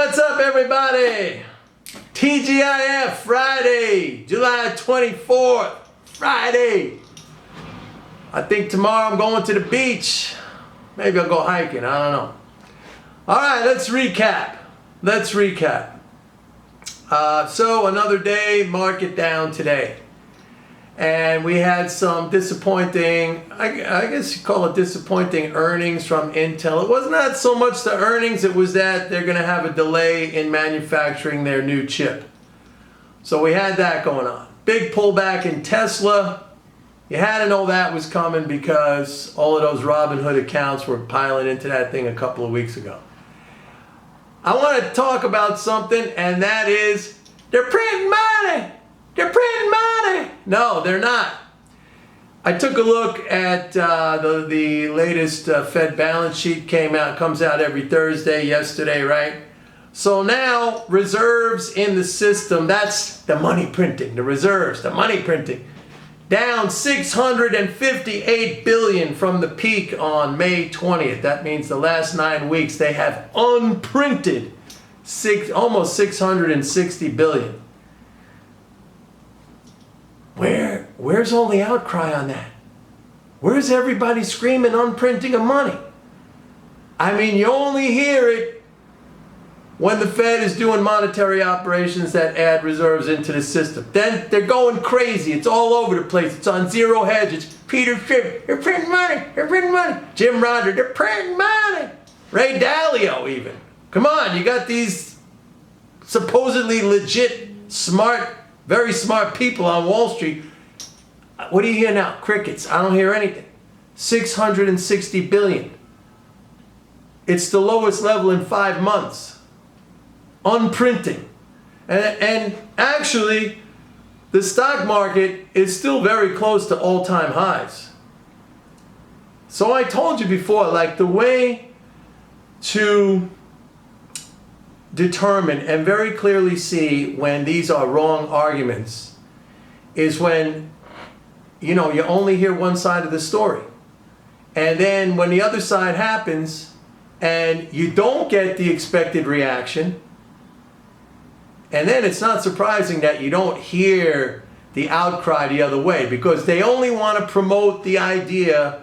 What's up, everybody? TGIF Friday, July 24th, Friday. I think tomorrow I'm going to the beach. Maybe I'll go hiking, I don't know. All right, let's recap. So another day, market down today. And we had some disappointing, I guess you call it disappointing earnings from Intel. It was not so much the earnings, it was that they're going to have a delay in manufacturing their new chip. So we had that going on. Big pullback in Tesla. You had to know that was coming because all of those Robinhood accounts were piling into that thing a couple of weeks ago. I want to talk about something, and that is they're printing money. They're printing money. No, they're not. I took a look at the latest Fed balance sheet comes out every Thursday, yesterday, right? So now reserves in the system, that's the money printing, the reserves, the money printing, down $658 billion from the peak on May 20th. That means the last 9 weeks they have unprinted almost $660 billion. Where's all the outcry on that? Where's everybody screaming unprinting of money? I mean, you only hear it when the Fed is doing monetary operations that add reserves into the system. Then they're going crazy. It's all over the place. It's on zero hedge. It's Peter Schiff. They're printing money. They're printing money. Jim Ronder. They're printing money. Ray Dalio even. Come on, you got these supposedly legit, smart, very smart people on Wall Street. What do you hear now? Crickets. I don't hear anything. 660 billion. It's the lowest level in 5 months. Unprinting. And actually, the stock market is still very close to all-time highs. So I told you before, like the way to determine and very clearly see when these are wrong arguments is when, you know, you only hear one side of the story. And then when the other side happens and you don't get the expected reaction, and then it's not surprising that you don't hear the outcry the other way, because they only want to promote the idea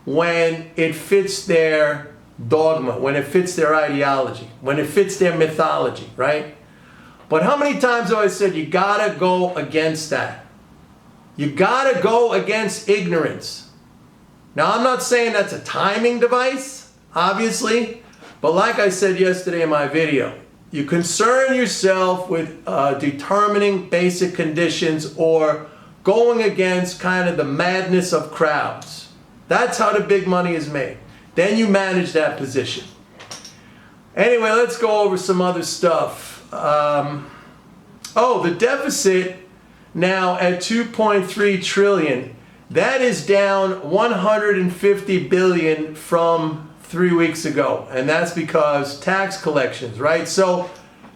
when it fits their dogma, when it fits their ideology, when it fits their mythology, right? But how many times have I said you gotta go against that? You gotta go against ignorance. Now, I'm not saying that's a timing device, obviously, but like I said yesterday in my video, you concern yourself with determining basic conditions or going against kind of the madness of crowds. That's how the big money is made. Then you manage that position. Anyway, let's go over some other stuff. The deficit now at 2.3 trillion. That is down 150 billion from 3 weeks ago. And that's because tax collections, right? So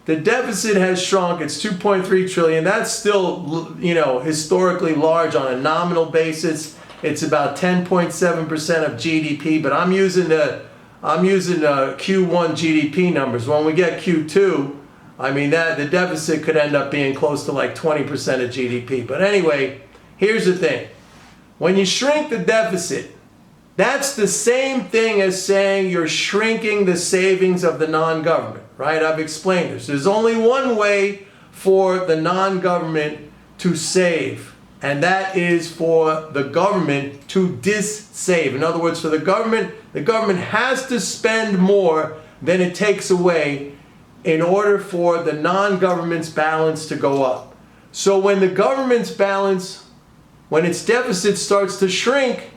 the deficit has shrunk. It's 2.3 trillion. That's still, you know, historically large on a nominal basis. It's about 10.7% of GDP, but I'm using the Q1 GDP numbers. When we get Q2, I mean that the deficit could end up being close to like 20% of GDP. But anyway, here's the thing. When you shrink the deficit, that's the same thing as saying you're shrinking the savings of the non-government, right? I've explained this. There's only one way for the non-government to save, and that is for the government to dis-save. In other words, for the government has to spend more than it takes away in order for the non-government's balance to go up. So when the government's balance, when its deficit starts to shrink,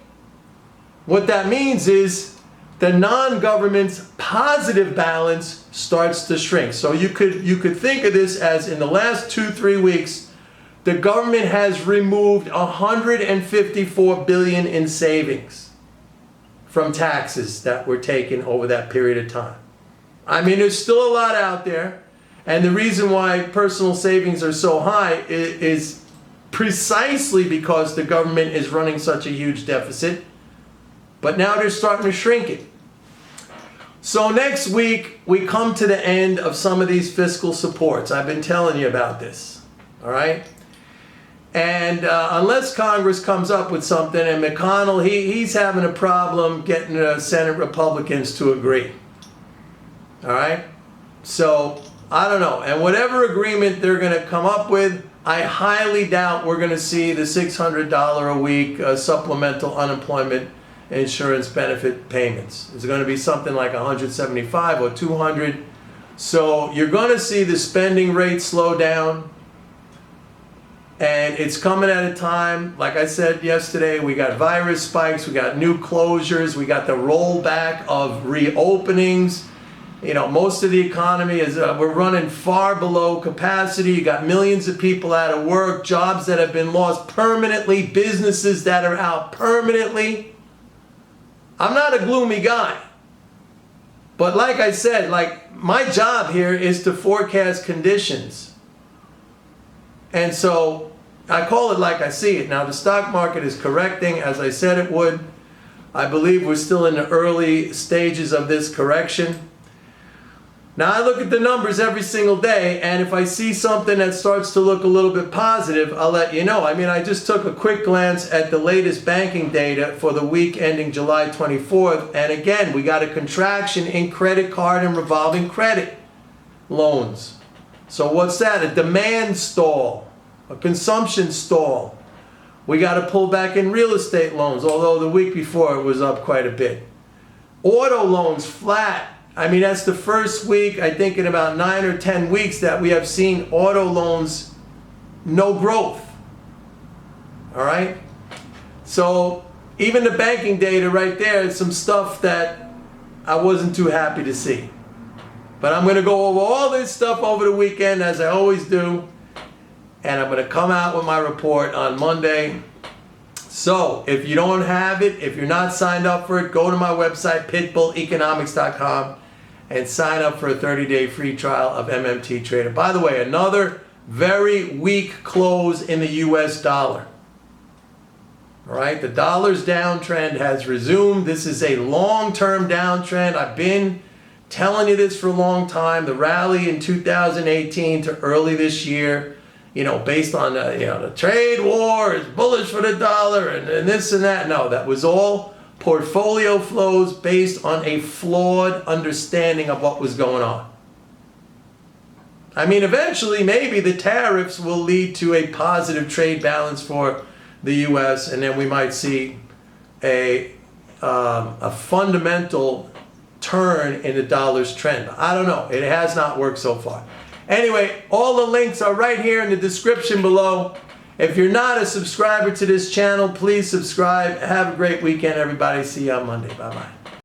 what that means is the non-government's positive balance starts to shrink. So you could think of this as in the last 2-3 weeks, the government has removed 154 billion in savings from taxes that were taken over that period of time. I mean, there's still a lot out there, and the reason why personal savings are so high is precisely because the government is running such a huge deficit, but now they're starting to shrink it. So next week, we come to the end of some of these fiscal supports. I've been telling you about this, all right? And unless Congress comes up with something, and McConnell, he's having a problem getting the Senate Republicans to agree, all right? So, I don't know. And whatever agreement they're going to come up with, I highly doubt we're going to see the $600 a week supplemental unemployment insurance benefit payments. It's going to be something like 175 or 200. So you're going to see the spending rate slow down. And it's coming at a time, like I said yesterday, we got virus spikes, we got new closures, we got the rollback of reopenings. You know, most of the economy is, we're running far below capacity. You got millions of people out of work, jobs that have been lost permanently, businesses that are out permanently. I'm not a gloomy guy. But like I said, like my job here is to forecast conditions. And so I call it like I see it. Now the stock market is correcting as I said it would. I believe we're still in the early stages of this correction. Now I look at the numbers every single day, and if I see something that starts to look a little bit positive, I'll let you know. I mean, I just took a quick glance at the latest banking data for the week ending July 24th, and again, we got a contraction in credit card and revolving credit loans. So what's that? A demand stall, a consumption stall. We got to pull back in real estate loans, although the week before it was up quite a bit. Auto loans flat. I mean, that's the first week, I think in about 9 or 10 weeks, that we have seen auto loans, no growth. All right? So even the banking data right there is some stuff that I wasn't too happy to see. But I'm going to go over all this stuff over the weekend, as I always do. And I'm going to come out with my report on Monday. So if you don't have it, if you're not signed up for it, go to my website, pitbulleconomics.com, and sign up for a 30-day free trial of MMT Trader. By the way, another very weak close in the US dollar. All right, the dollar's downtrend has resumed. This is a long-term downtrend. I've been telling you this for a long time. The rally in 2018 to early this year, you know, based on the trade war is bullish for the dollar and this and that. No, that was all portfolio flows based on a flawed understanding of what was going on. I mean, eventually, maybe the tariffs will lead to a positive trade balance for the U.S., and then we might see a fundamental turn in the dollar's trend. I don't know. It has not worked so far. Anyway, all the links are right here in the description below. If you're not a subscriber to this channel, please subscribe. Have a great weekend, everybody. See you on Monday. Bye-bye.